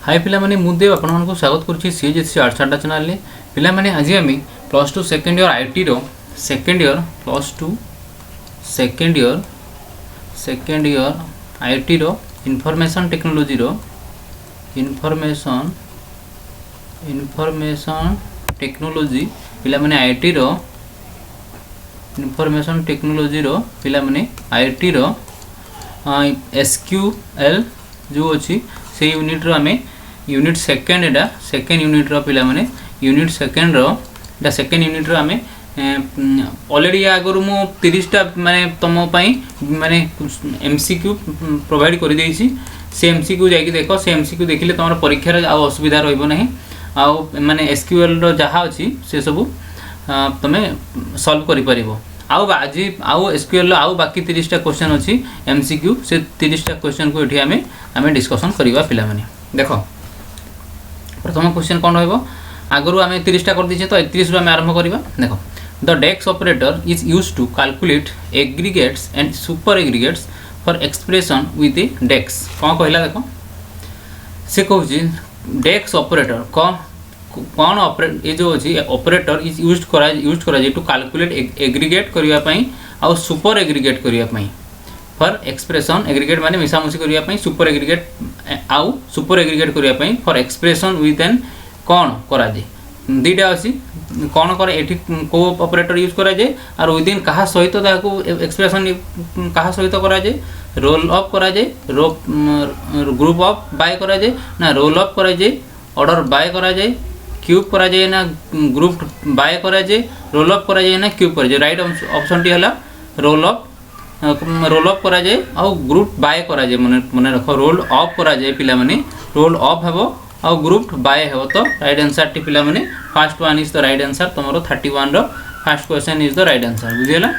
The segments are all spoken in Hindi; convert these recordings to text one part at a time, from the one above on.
हाय पिला माने मुदेव आपण मानक स्वागत करुच्ची सीएचएससी आर्ट्स अड्डा चैनल पिला माने आज आम +2 सेकेंड इयर आईटी रो second year +2 second year IT रो इनफॉरमेशन टेक्नोलॉजी पिला माने आईटी रो इनफॉरमेशन टेक्नोलॉजी रो पिला माने आईटी रो एसक्यूएल जो अच्छी से यूनिट रो आमे यूनिट सेकेंड एटा सेकेंड यूनिट रो पिला माने यूनिट सेकेंड रो एटा सेकेंड यूनिट रो आमे ऑलरेडी आगरु मु 30 टा माने तमो पई माने एमसीक्यू प्रोवाइड कर देछि से एमसीक्यू जाई कि देखो से एमसीक्यू देखिले तमरो परीक्षा रे आ असुविधा रहइबो नाही आ माने एसक्यूएल रो जहा अछि से सब तमे सॉल्व करि परिबो आउ आज आउ एसक्यूएल आउ बाकी 30 टा क्वेश्चन अछि एमसीक्यू से 30 टा क्वेश्चन को एठी आमे डिस्कशन करिवा पिला माने देखो प्रथम क्वेश्चन कोन रहइबो आगरु आमे 30 टा कर दिछे तो 31 रो आमे आरंभ करिवा देखो the dash operator is used to calculate aggregates and super aggregates for expression with the dash कोन कहला देखो से कहूची डेक्स ऑपरेटर कौन ऑपरेट ये जो अछि ऑपरेटर इज यूज्ड करा जे टू कैलकुलेट एग्रीगेट करिया पई आ सुपर एग्रीगेट करिया पई फॉर एक्सप्रेशन एग्रीगेट माने मिसामुसी करिया पई सुपर एग्रीगेट आउ सुपर एग्रीगेट करिया पई फॉर एक्सप्रेशन विथ एन कौन करा जे दीटा अछि कौन करे एठी को ऑपरेटर यूज करा जे और विद इन कहा सहित ताको एक्सप्रेशन कहा सहित करा जे रोल ऑफ करा जे ग्रुप ऑफ बाय करा जे ना रोल ऑफ करा जे ऑर्डर बाय करा जे क्यूब करा जाए ना ग्रुप बाय करा जाए रोल अप करा जाए ना क्यूब करा जाए राइट ऑप्शन टी हला रोल अप करा जाए और ग्रुप बाय करा जाए मन रख रोल अप करा जाए पिला माने रोल अप हेबो और ग्रुप बाय हेबो तो राइट आंसर टी पिला माने first one is the right answer तमरो 31 रो first question is the right answer बुझियला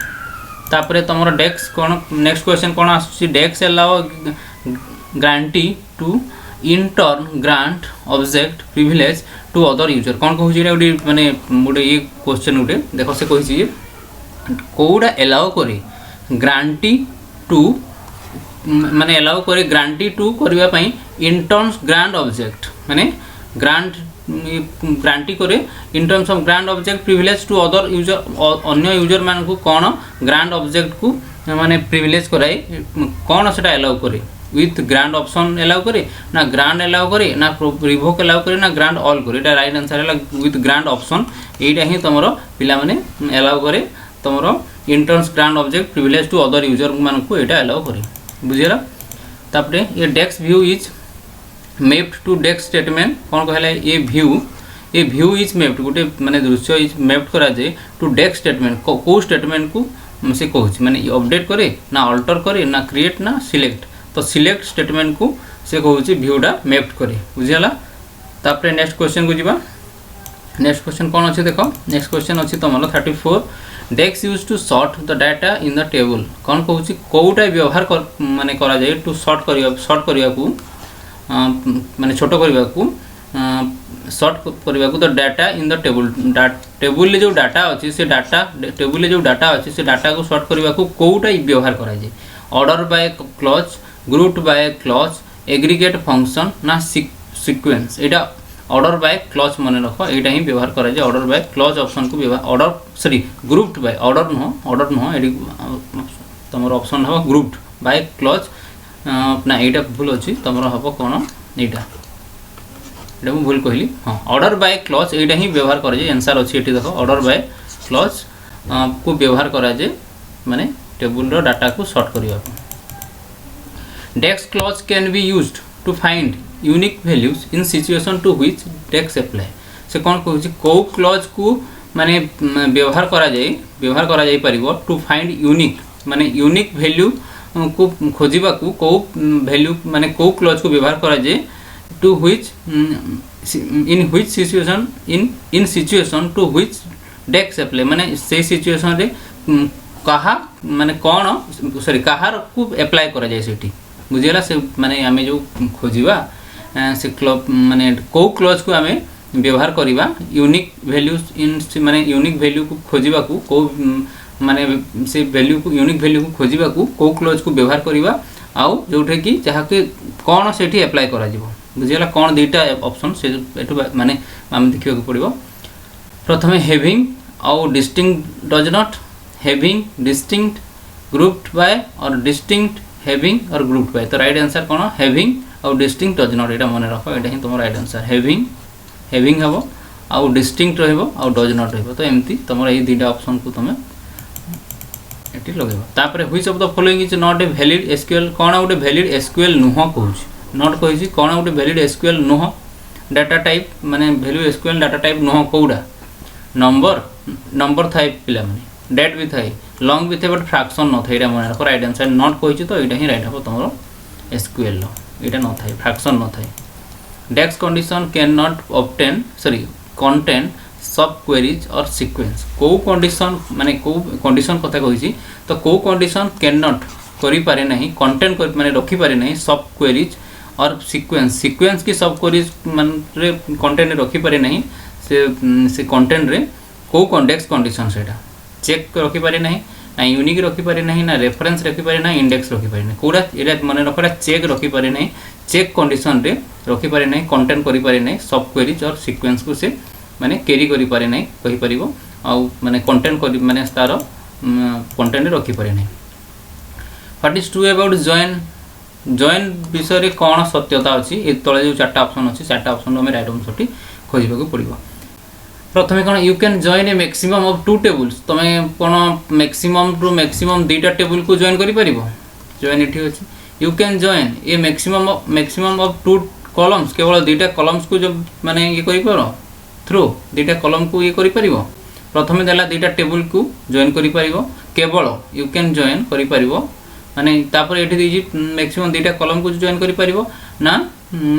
तापरे तमरो डेक्स कोन नेक्स्ट क्वेश्चन कोन आसी dash allow grantee to in turn grant object privilege to other user कौन कहूँ गोटे माने गोटे ये क्वेश्चन गोटे देख से कही कौटा एलाउ करे ग्रांटी टू माने एलाउ करे ग्रांटी टू करने इन टर्म्स ग्रांट ऑब्जेक्ट माने ग्रांट ग्रांटी करे in terms of grant object privilege to other user अन्य यूजर मान को कौन ग्रांट ऑब्जेक्ट को माने प्रिविलेज कराए कौन से एलाउ करे विथ ग्रांड ऑप्शन एलाउ करे ना ग्रांड एलाउ करे ना रिवोक एलाउ करे ना ग्रांड ऑल करे एटा राइट आंसर है विथ ग्रांड ऑप्शन एटा ही तमरो पिला माने एलाउ करे तमरो in turn grant object privilege to other user मान को एटा एलाउ करे बुझियला तापरे ये dash view is mapped to dash statement कोन कहला ये व्यू इज मैप्ड गोटे माने दृश्य इज मैप्ड करा जाय टू डेक्स स्टेटमेंट को स्टेटमेंट को से कहूछ माने अपडेट करे ना अल्टर करे ना क्रिएट ना सिलेक्ट तो सिलेक्ट स्टेटमेंट को से कहूँ व्यूटा मैप्ड करे बुझीगला तापरे नेक्स्ट क्वेश्चन को जीवा नेक्स्ट क्वेश्चन कौन अच्छे देख नेक्स्ट क्वेश्चन अच्छी तुम 34 dash use to sort the data in the table कौन कहूँ कौटा व्यवहार माने करा जाए टू सॉर्ट करने को माने छोट करने को सॉर्ट करने को the data in the table जो डाटा अच्छी से डाटा टेबल जो डाटा अच्छी से डाटा को सॉर्ट करने को कौटा व्यवहार करा जाए order by clause grouped by clause aggregate function ना sequence Etah order by clause मन रख एटा ही व्यवहार करा जाए ऑर्डर बाय क्लॉज ऑप्शन को व्यवहार order sorry grouped by order नो एडी तमरो ऑप्शन हो ग्रुप्ड बाय क्लॉज ना एटा भूल अछि तमरो हबो कोन एटा एटा मु भूल कहली हां ऑर्डर बाय क्लॉज एटा ही व्यवहार करा जाए आंसर अछि एटी देखो ऑर्डर बाय क्लॉज को व्यवहार करा जाए माने टेबल रो डाटा को सॉर्ट करिया dash clause can be used to find unique values in situation to which desks apply से कौन कहूँ कौ क्लॉज को माने व्यवहार करा जाए परिबो टू फाइंड यूनिक माने यूनिक वैल्यू को खोजिबा को कौ वैल्यू माने कौ क्लॉज को व्यवहार करा जाए to which in which situation in situation to which desks apply माने से सिचुएशन रे कहा माने कौन सॉरी कहार को अप्लाई करा जाए सेठी बुझियला से माने आमे जो खोजिबा से क्लब माने को क्लॉज को आमे व्यवहार करिबा यूनिक वैल्यूज इन माने यूनिक वैल्यू को खोजिबा को माने से वैल्यू को यूनिक वैल्यू को खोजिबा को क्लॉज को व्यवहार करिबा आउ जोठे कि जहाँ कि कौन से एप्लाय करा बुझीगला कौन दुईटा ऑप्शन से माने आम देखा पड़ो प्रथमे हैविंग आउ distinct does not having distinct grouped by और डिस्टिंक्ट हैविंग और ग्रुप्ड बाय तो राइट आंसर कौन हैविंग आउ डिस्टिंक्ट डज नॉट यहाँ मन रख यहाँ ही तुम राइट आंसर हैविंग हम आउ डिस्टिंक्ट रहिबो आउ डज नॉट रहिबो तो एमती तुम ये दुईटा ऑप्शन को तुम ये लगे तापर which of the following is not a valid SQL कौन गोटे वैलिड एसक्यूएल नुह कहूँ नॉट कही कौन गोटे वैलिड एसक्यूएल नुह डाटा टाइप माने वैल्यू एसक्यूएल डाटा टाइप नुह कौड़ा नंबर थाए पिला माने डेट भी थाए लॉन्ग भी थे बट फ्रैक्शन न था मन रख राइट आंसर नॉट कही तो यहाँ ही राइट हम तुम एसक्यूएल यहाँ न था फ्रैक्शन न था dash condition can not obtain sorry contain sub queries और सीक्वेंस कौ कंडीशन माने कौ कंडीशन कथा कही तो कौ कंडीशन कैन नॉट करि पारे नहीं कंटेंट माने रखी पारे नहीं सब क्वेरीज और सीक्वेंस की सब क्वेरीज माने कंटेंट रखी पारे नहीं से कंटेंट रे कौ कॉन्टेक्स्ट कंडीशन सेटा चेक रखी पारे नहीं ना यूनिक रखी पारे नहीं ना रेफरेंस रखी पारे ना इंडेक्स रखी पारे नहीं कोड़ा एटा मन रखा चेक रखी पारे नहीं चेक कंडीशन रे रखी पारे नहीं कंटेंट करि पारे नहीं सब क्वेरीज और सीक्वेंस को से माने कैरी करि पारे नहीं कहि परिबो आ माने कंटेंट करि माने तार कंटेंट रखी पारे नहीं what is true about join विषय रे कौन सत्यता अछि ए तळे जो चारटा ऑप्शन अछि चारटा ऑप्शन में राइट आंसर खोजबा को पड़िबो प्रथमे कौन you can join A maximum of 2 tables तमे कौन मैक्सिमम टू मैक्सिमम दुईटा टेबल को जॉइन करि परिबो जॉइन एठी अछि you can join A maximum of 2 columns केवल दुईटा कॉलम्स को जब माने ये करि पारो थ्रू दुईटा कॉलम को ये करि परिबो प्रथमे देला दुईटा टेबल को जॉइन करि परिबो केवल यू कैन जॉइन करि परिबो माने तापर एठी देजी मैक्सिमम दुईटा कॉलम को जॉइन करि परिबो ना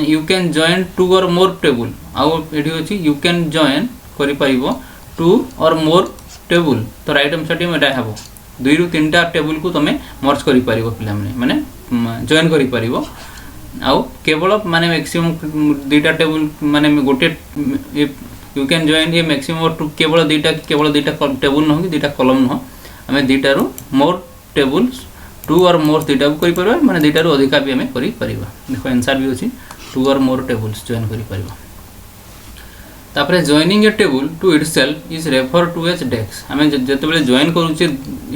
यू कैन जॉइन 2 और मोर टेबल आउ एठी अछि यू कैन जॉइन करि परिबो 2 और मोर टेबल तो राइट आंसर टी एटा हेबो 2 रु 3टा टेबल को तमे मर्ज करि परिबो पिला माने जॉइन करि परिबो आउ केवल माने मैक्सिमम दुईटा टेबल माने गोटे you can join A maximum और केवल दुईटा टेबल न हो दुईटा कॉलम न आमे दुईटा रु मोर टेबल्स 2 और मोर दुईटा को करि परबा माने दुईटा रु अधिका भी आमे करि परिबा देखो आंसर भी अछि 2 और मोर टेबल्स जॉइन करि परिबा तापरे joining a table to itself is refer to as dash आमे जते बेले जॉइन करूचे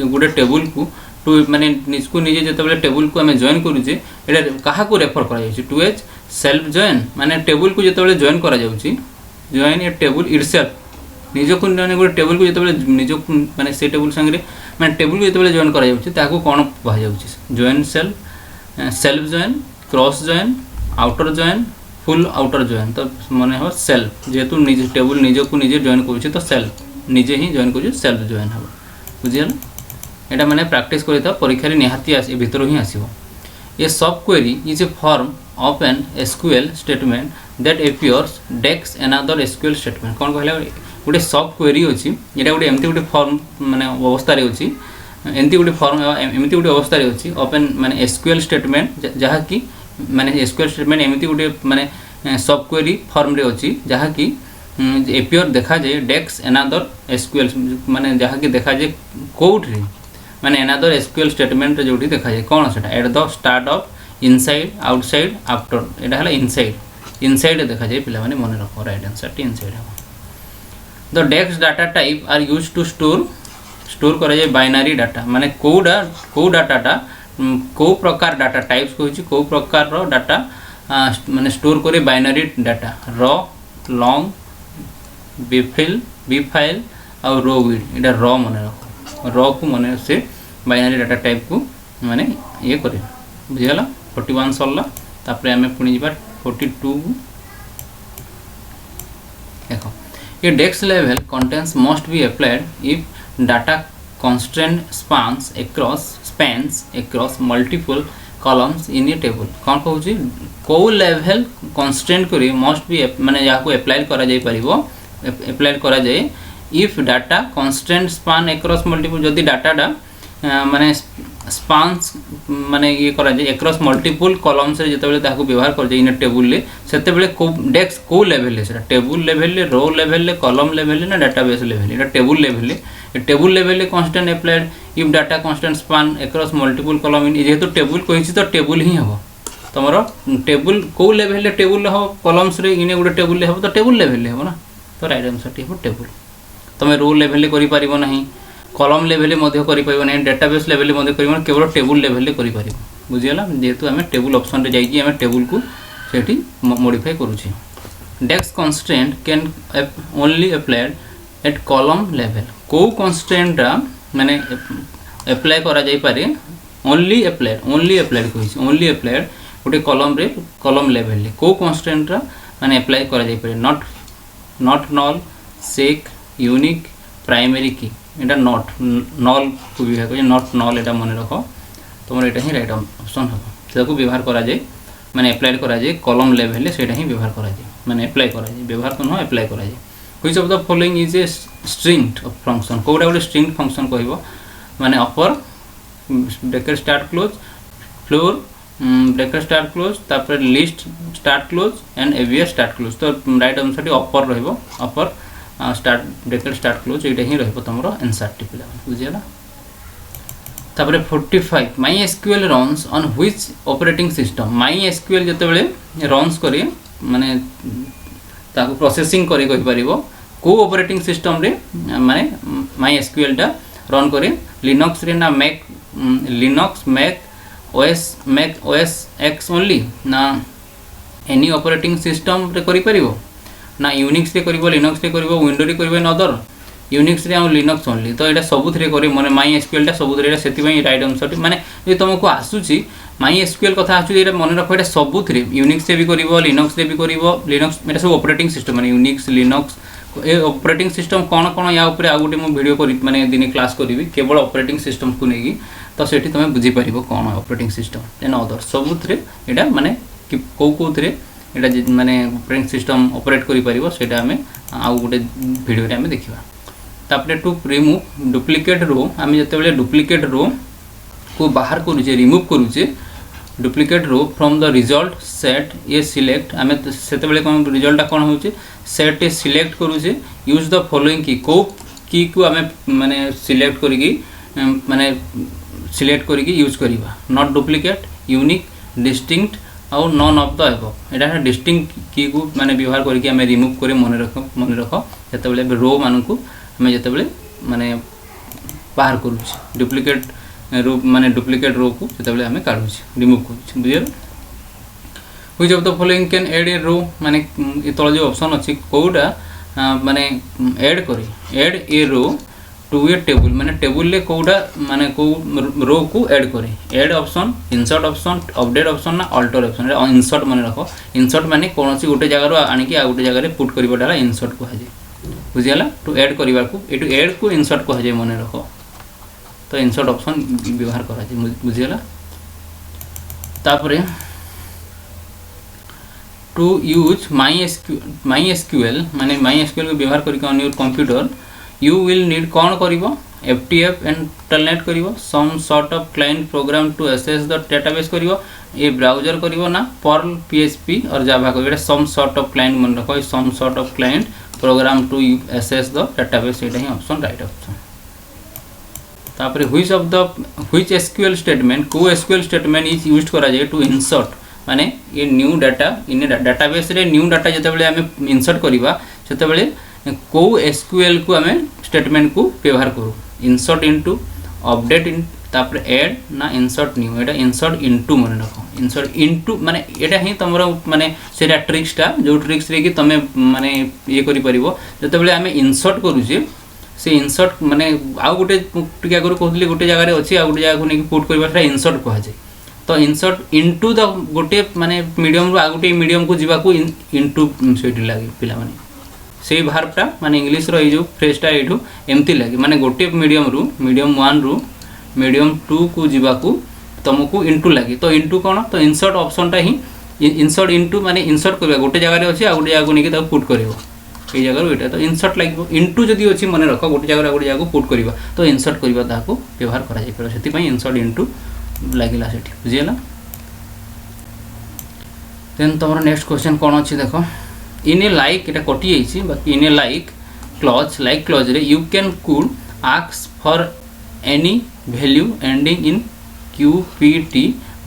गोटे टेबल को टू माने निजको निजे जते बेले टेबल को आमे जॉइन करूचे एटा काहा को रेफर करा जाउची टू एज सेल्फ जॉइन माने टेबल को जते बेले जॉइन करा जाउची जॉइन ए टेबल इटसेल्फ निजो को माने गोटे टेबल को जते बेले निजो माने से टेबल संगे माने टेबल को जते बेले जॉइन करा जाउची ताको कोन कहा जाउची join self join cross join outer join full outer join तो माने हो सेल्फ जेतु निज टेबल निजो को निजे जॉइन करूची तो सेल्फ निजे ही जॉइन करूची सेल्फ जॉइन हो बुझियला एटा माने प्रैक्टिस करिता परीक्षा रे निहाती आसी भीतर ही आसीबो a sub query is a form of an SQL statement that appears dash another SQL statement कोन कहला गोटे सब क्वेरी अछि एटा गोटे एमती गोटे फॉर्म माने अवस्था रे अछि एमती गोटे फॉर्म एमती गोटे अवस्था रे अछि ओपन माने एसक्यूएल स्टेटमेंट जहा कि माने एसक्यूएल स्टेटमेंट एमती गोटे माने सब क्वेरी फॉर्म रे अछि जहा कि अपीयर देखा जाए डेक्स अनदर एसक्यूएल माने जहा कि देखा जाए कोड रे माने अनदर एसक्यूएल स्टेटमेंट जोठी देखा जाए कौन सेटा at the start of inside outside after एटा हला इनसाइड देखा जाए पिला माने मन रखो राइट आंसर टी इनसाइड हो द डेक्स data type are used to store करा जाए बाइनरी डाटा माने को डाटाटा को प्रकार डाटा टाइप्स कहछि को प्रकार रो डाटा माने स्टोर करे binary data raw long B file और रो विड एटा रॉ माने रखो रॉ को माने से बाइनरी डाटा टाइप को माने ये करे बुझियला 41 सरला तापरे हमें पुनी जिबा 42 देखो ये dash level contents must be applied if data constraint spans across multiple columns in a table कौन कहूची को लेवल कंस्ट्रेंट करी मस्ट बी माने या को अप्लाई करा जाय परिबो अप्लाई करा जाय if data constraint span across multiple जदी डाटाटा माने स्पान्स माने ये करा जाए एक्रॉस मल्टीपल कॉलम्स रे जेतेबेले ताकू व्यवहार कर जाए इन टेबुल ले सेतेबेले को डेस्क को लेवल ले सेटा टेबुल लेवल ले रो लेवल ले कॉलम लेवल ले ना डाटाबेस लेवल एटा टेबुल लेवल ले टेबुल लेवल ले constant applied if data constant span across multiple column in जेहेतु टेबुल कहिछि तो टेबुल ही हबो तमरो टेबुल को लेवल ले टेबुल हो कॉलम्स रे इने गुडे टेबुल ले हबो तो टेबुल लेवल ले हबो ना तो राइट आंसर टी हबो टेबुल तमे रो लेवल ले करि परिबो नहीं कॉलम लेवल मध्य करि परिबो नहीं डाटाबेस लेवल मध्य करिबो केवल टेबुल लेवल करि परिबो बुझियला जेहेतु आमे टेबुल ऑप्शन रे जाई कि आमे टेबुल को सेठी मॉडिफाई करूची डेस्क constant can only applied at column level को कांस्टेंट माने अप्लाई करा जाई पारे ओनली अप्लाइड कहिछि ओनली अप्लाइड गोटे कॉलम रे कॉलम लेवल ले को कांस्टेंट माने अप्लाई करा जाई पारे नॉट नल सेक यूनिक प्राइमरी की एटा नॉट नल को व्यवहार कर नॉट नल एटा मन रख तुम एटा ही राइट ऑप्शन हो सेको व्यवहार करा जाए माने अप्लाई करा जाए कॉलम लेवल ले सेटा ही व्यवहार करा जाए माने अप्लाई करा जाए व्यवहार तो न अप्लाई करा जाए which of the following is a string function कोडा गोटे स्ट्रिंग फंक्शन कहबो माने upper bracket start close floor bracket start close तापर list start close and ABS start close तो राइट आंसर अपर रहबो upper start bracket start close एटा ही रहबो तमरो आंसर टी पिला बुझियला तापर 45 my SQL runs on which operating system my SQL जते बेले रन्स करे माने ताको प्रोसेसिंग करे कहि परिबो को ऑपरेटिंग सिस्टम रे माने माई एसक्यूएल टा रन करे लिनक्स रे ना Linux Mac OS X only ना एनी ऑपरेटिंग सिस्टम रे करि परिबो ना यूनिक्स रे करिवो लिनक्स रे करिवो विंडो रे करिवो न अदर यूनिक्स रे आ लिनक्स ओनली तो एटा सब थरे करे माने माई एसक्यूएल टा सब थरे सेति पई राइट आंसर माने जे तुमको आसुची माई एसक्यूएल कथा आसु एटा मन रखो एटा सब थरे यूनिक्स रे भी करिवो लिनक्स रे भी करिवो लिनक्स एटा सब ऑपरेटिंग सिस्टम माने यूनिक्स लिनक्स ए ऑपरेटिंग सिस्टम कोन कोन या ऊपर आ गुटे मो वीडियो करी माने दिने क्लास करबी केवल ऑपरेटिंग सिस्टम को नेगी तो सेठी तुम बुझी परिबो कोन ऑपरेटिंग सिस्टम एन अदर सब थरे एटा माने को थरे एटा माने ऑपरेटिंग सिस्टम ऑपरेट करि परिबो सेटा हमें आउ गुटे वीडियो रे हमें देखिबा तापरे टू रिमूव डुप्लीकेट रो हमें जते बेले डुप्लीकेट रो को बाहर करूचे रिमूव करूचे duplicate row from the result set ए सिलेक्ट हमें सेते बेले कोन रिजल्ट कोन होचे सेट ए सिलेक्ट करूचे यूज द फॉलोइंग की को हमें माने सिलेक्ट करिकी माने सिलेक्ट करिकी यूज करिबा नॉट डुप्लीकेट यूनिक डिस्टिंक्ट और none of the above Etah distinct की को माने व्यवहार करके हमें रिमूव करे मन रख जते बेले रो मान को हमें जते बेले माने बाहर करूछ डुप्लीकेट रो माने डुप्लीकेट रो को जते बेले हमें काढूछ रिमूव करूछ बुझियो which of the following can add a row माने ए तळ जो ऑप्शन अछि कोडा माने ऐड करी add a row to a table माने टेबल ले कोडा माने को रो को ऐड करे add option insert option update option ना अल्टर ऑप्शन इंसर्ट माने रखो इंसर्ट माने कोनोसी गोटे जगह रो आनी कि आ गोटे जगह रे पुट करबाटा इंसर्ट को हाजे बुझियाला टू ऐड करबा को एटू ऐड को इंसर्ट को हाजे माने रखो तो इंसर्ट ऑप्शन व्यवहार करा जे बुझियाला तापरे टू यूज माई एसक्यूएल माने माई एसक्यूएल को व्यवहार करके on your computer you will need कौन करिवो ftf and telnet करिवो some sort of client program to access the database करिवो ए ब्राउजर करिवो ना perl php और java को एटा some sort of client मन रखो some sort of client program to access the database Etah he option right option तापरे which SQL statement को SQL statement is used करा जाय to insert माने ये न्यू डाटा इन डाटाबेस रे न्यू डाटा जते बेले हमें इंसर्ट करिवा सेते बेले को एसक्यूएल को हमें स्टेटमेंट को व्यवहार करू इंसर्ट इनटू अपडेट इन तापर ऐड ना इंसर्ट न्यू एटा इंसर्ट इनटू मन रखो इंसर्ट इनटू माने एटा ही तमरो माने सेटा ट्रिक्सटा जो ट्रिक्स रे कि तमे माने ये करि परिबो जते बेले हमें इंसर्ट करू जे से इंसर्ट माने आ गुटे टिका करू कहतली गुटे जगह रे अछि आ गुटे जगह को नै पुट करबाटा इंसर्ट कहा जाय तो इंसर्ट इनटू द गोटे माने मीडियम रो आ गुटे मीडियम को जीवा को इनटू सेठी लागे पिला माने से भार्बटा माने इंग्लिश रो ए जो फ्रेजटा एठू एमती लागे माने गोटे मीडियम 1 रु मीडियम 2 को जीवा को तुमको इनटू लागे तो इनटू कोन तो इंसर्ट ऑप्शन टा ही इंसर्ट इनटू माने इंसर्ट करबा गोटे जगह रे अछि आ गोटे जगह को नेकी त पुट करबो ये जगह एटा तो इंसर्ट लागिबो इनटू जदी अछि मने रख गोटे जगह पुट करबा तो इंसर्ट करबा ताको व्यवहार करा जाय पर सेति पई इंसर्ट इनटू लागिला सेठी बुझियला। देन तमरो नेक्स्ट क्वेश्चन कोन अछि देखो इन ए लाइक एटा कटि आइछि बाकी इन ए लाइक क्लॉज रे you can could ask for any value ending in QPT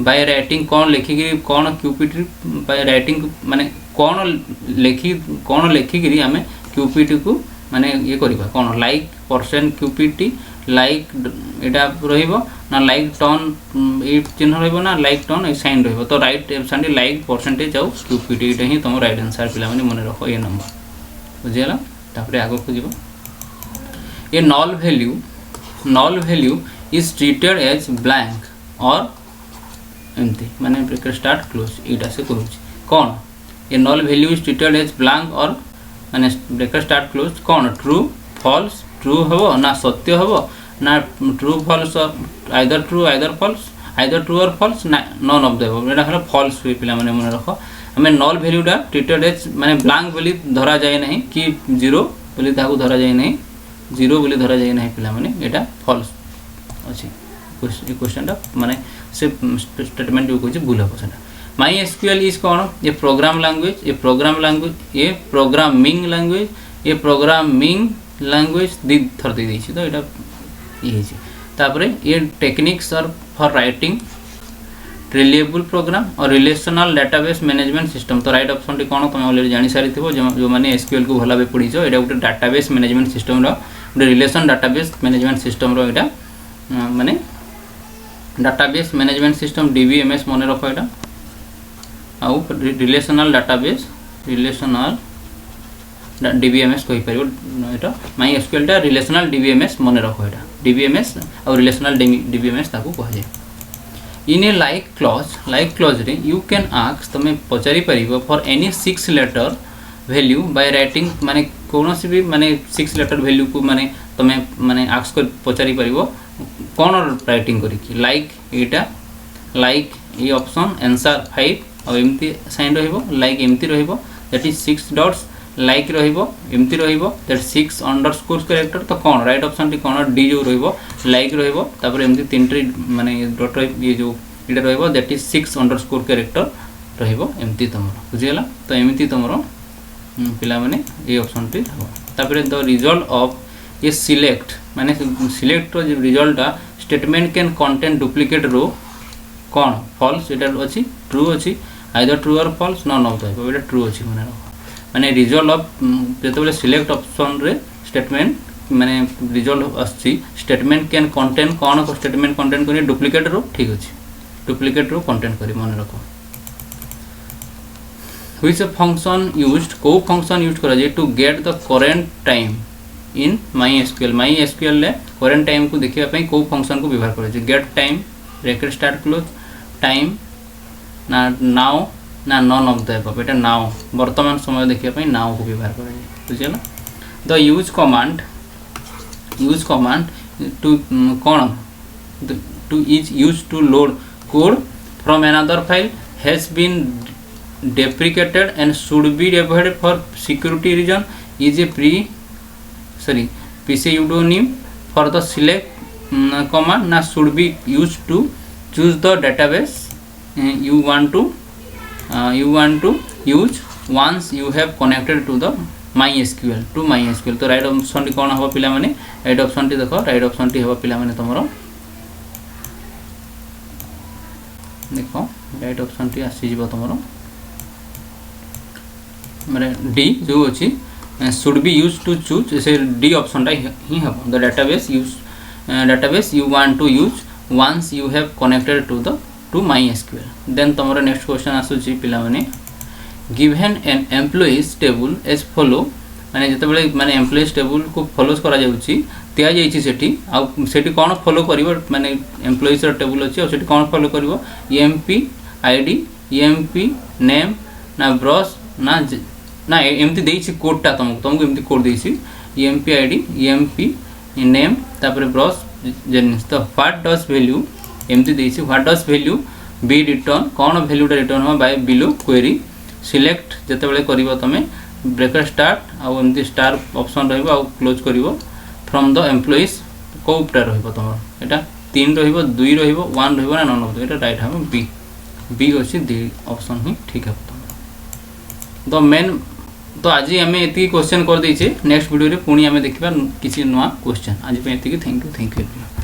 by writing कौन लिखिकी कौन QPT बाय राइटिंग माने कौन लिखिकी आम QPT को माने ये करवा कौन लाइक परसेंट QPT लाइक एटा रहिबो ना लाइक टर्न ए चिन्ह रहिबो ना लाइक टर्न ए साइन रहिबो तो right option T like percentage आउ QPT एटा ही तुम राइट आंसर पिला माने मन रखो ये नंबर बुझियला। तापरे आगो को जीवो ए null value is treated as blank और एमती माने ब्रेकेट स्टार्ट क्लोज एटा से कहूँ कौन ये null value is treated as blank और माने ब्रेकेट स्टार्ट क्लोज कौन ट्रू फॉल्स ट्रू हबो ना सत्य हबो ना true false either true either false either true और फॉल्स ना नन ऑफ देबो एटा हला फॉल्स हुई पिला माने मन रखो हमें null value टा treated as माने ब्लैंक बोली धरा जाय नहीं कि जीरो बोली ताको धरा जाय नहीं जीरो बोली धरा जाय नहीं पिला माने एटा फॉल्स अछि क्वेश्चन टा माने से स्टेटमेंट जो कहछि भूल हो सेटा MySQL इज कोन ये प्रोग्राम लैंग्वेज दी थर दे दैछि तो एटा ये छि तापरे ये techniques are for writing reliable program और रिलेशनल डेटाबेस मैनेजमेंट सिस्टम तो राइट ऑप्शन टी कोन तुम ऑलरेडी जानि सारि थिबो जो माने SQL को भला बे पढिछो एटा उटे डेटाबेस मैनेजमेंट सिस्टम रो उटे रिलेशन डेटाबेस मैनेजमेंट सिस्टम रो एटा माने डाटाबेस मैनेजमेंट सिस्टम DBMS मन रखो एटा आउ रिलेशनल डाटाबेस DBMS कहि परिबो एटा MySQL टा रिलेशनल DBMS मन रखो एटा DBMS और रिलेशनल DBMS ताको कह जाय इन ए लाइक क्लॉज रे यू कैन आस्क तमे पचारि परिबो for any 6 letter value by writing माने कोनोसी भी माने 6 लेटर वैल्यू को माने तमे माने आस्क कर पचारि परिबो कौन राइटिंग करी लाइक एटा लाइक ये ऑप्शन आंसर 5 और एमती साइन रहिबो लाइक एमती रहिबो दैट इज 6 डॉट्स लाइक रहिबो एमती रहिबो दैट 6 अंडरस्कोर कैरेक्टर तो कौन राइट ऑप्शन टी कौन डी जो रहिबो लाइक रहिबो तापर एमती तीनटे माने डॉट ये जो एटा रहिबो दैट इज 6 अंडरस्कोर कैरेक्टर रहिबो एमती तमरो बुझियला तो एमती तमरो पिला माने ये ऑप्शन टी हबो तापर द रिजल्ट ऑफ ये सिलेक्ट माने सिलेक्ट रो result statement can contain duplicate row कौन फॉल्स एटा अछि ट्रू अछि आइदर ट्रू और फॉल्स नन ऑफ द एटा ट्रू अछि माने रिजल्ट ऑफ जेतेबेले सिलेक्ट ऑप्शन रे स्टेटमेंट माने रिजल्ट अछि स्टेटमेंट कैन कंटेन कौन को स्टेटमेंट कंटेन करी डुप्लीकेट रो ठीक अछि डुप्लीकेट रो कंटेन करी मन रखो व्हिच फंक्शन यूज्ड को फंक्शन यूज करा जे to get the current time in MySQL ले करेंट टाइम को देखिया पई को फंक्शन को व्यवहार करे get time bracket start close time ना नाउ ना नन ऑफ द अबव एटा नाउ वर्तमान समय देखिया पई नाउ को व्यवहार करे बुझियला द यूज कमांड टू कोन to is used to load code from another file has been deprecated and should be avoided for security reason is a pseudonym for the select command na should be used to choose the database you want to use once you have connected to the MySQL तो राइट ऑप्शन टी कोन हबो पिला माने राइट ऑप्शन टी देखो राइट ऑप्शन टी हबो पिला माने तमरो देखो राइट ऑप्शन टी आसी जीवो तमरो माने डी जो अछि should be used to choose से डी ऑप्शन टा ही हबो the database you want to use once you have connected to MySQL then तमरो नेक्स्ट क्वेश्चन आसु जी पिला माने given an employees table as follow माने जतबेले माने एम्प्लॉइज टेबल को फॉलो करा जाउची तिया जाईची सेठी आ सेठी कोन फॉलो करिवो माने एम्प्लॉइज टेबल अछि और सेठी कोन फॉलो करिवो EMP ID EMP नेम ना ब्रॉस ना एमती देइछि कोड टा तुमको एमती कोड देइछि EMP ID EMP नेम तापर ब्रॉस जेनिस तो व्हाट डज वैल्यू एमती देइछि what does value be return कोन वैल्यू टा रिटर्न हो बाय बिलो क्वेरी सिलेक्ट जतबेले करिवो तमे ब्रेकर स्टार्ट आउ एमती स्टार ऑप्शन रहिबो आउ क्लोज करिवो फ्रॉम द एम्प्लॉइज कोपटा रहिबो तमर एटा 3 रहिबो 2 रहिबो 1 रहिबो ना नन रहिबो एटा राइट हम बी बी अछि दी ऑप्शन ही ठीक है तमर द मेन तो आज आम ये क्वेश्चन कर देचे नेक्स्ट वीडियो रे पुणी आम देखा किसी नुआ क्वेश्चन आज पे थैंक यू